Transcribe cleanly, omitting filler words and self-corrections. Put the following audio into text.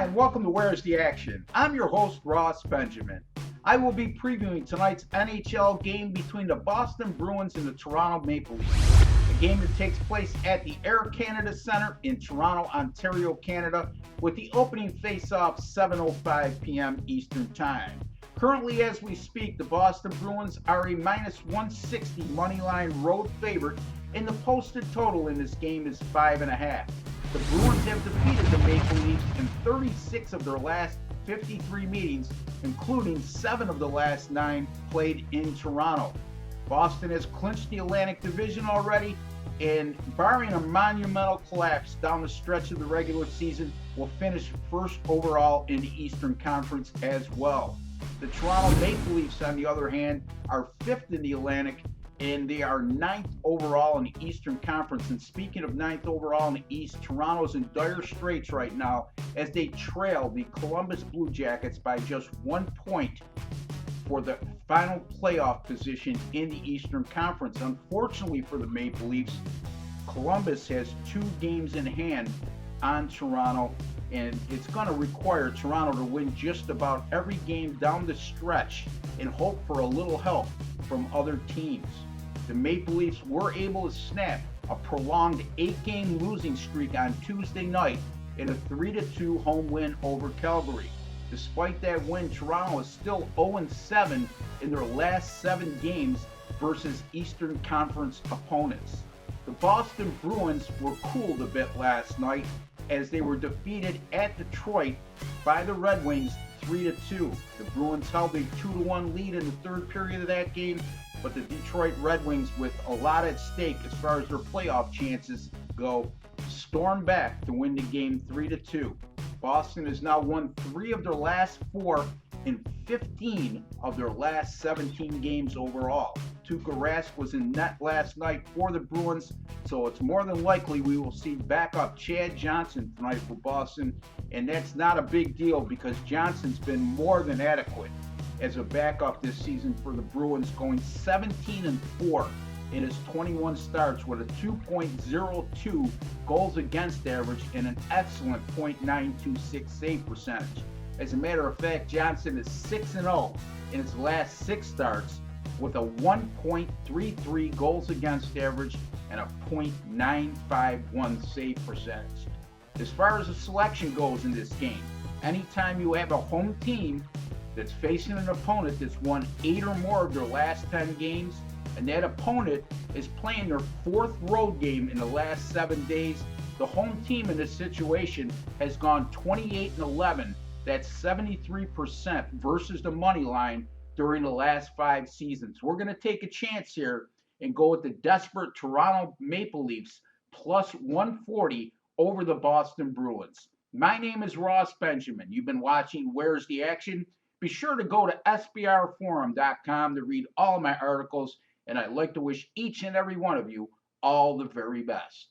And welcome to Where's the Action? I'm your host, Ross Benjamin. I will be previewing tonight's NHL game between the Boston Bruins and the Toronto Maple Leafs. A game that takes place at the Air Canada Centre in Toronto, Ontario, Canada, with the opening face-off 7:05 p.m. Eastern Time. Currently, as we speak, the Boston Bruins are a minus 160 moneyline road favorite, and the posted total in this game is 5.5. The Bruins have defeated the Maple Leafs in 36 of their last 53 meetings, including 7 of the last 9 played in Toronto. Boston has clinched the Atlantic Division already, and barring a monumental collapse down the stretch of the regular season, will finish first overall in the Eastern Conference as well. The Toronto Maple Leafs, on the other hand, are 5th in the Atlantic, and they are 9th overall in the Eastern Conference. And speaking of 9th overall in the East, Toronto's in dire straits right now as they trail the Columbus Blue Jackets by just 1 point for the final playoff position in the Eastern Conference. Unfortunately for the Maple Leafs, Columbus has 2 games in hand on Toronto, and it's going to require Toronto to win just about every game down the stretch and hope for a little help from other teams. The Maple Leafs were able to snap a prolonged 8-game losing streak on Tuesday night in a 3-2 home win over Calgary. Despite that win, Toronto is still 0-7 in their last 7 games versus Eastern Conference opponents. The Boston Bruins were cooled a bit last night as they were defeated at Detroit by the Red Wings 3-2. The Bruins held a 2-1 lead in the third period of that game, but the Detroit Red Wings, with a lot at stake as far as their playoff chances go, stormed back to win the game 3-2. Boston has now won 3 of their last 4 and 15 of their last 17 games overall. Tuukka Rask was in net last night for the Bruins, so it's more than likely we will see backup Chad Johnson tonight for Boston, and that's not a big deal because Johnson's been more than adequate as a backup this season for the Bruins, going 17-4 in his 21 starts with a 2.02 goals against average and an excellent .926 save percentage. As a matter of fact, Johnson is 6-0 in his last 6 starts with a 1.33 goals against average and a .951 save percentage. As far as the selection goes in this game, anytime you have a home team that's facing an opponent that's won 8 or more of their last 10 games, and that opponent is playing their 4th road game in the last 7 days, the home team in this situation has gone 28-11. That's 73% versus the money line during the last 5 seasons. We're going to take a chance here and go with the desperate Toronto Maple Leafs plus 140 over the Boston Bruins. My name is Ross Benjamin. You've been watching Where's the Action? Be sure to go to sbrforum.com to read all of my articles, and I'd like to wish each and every one of you all the very best.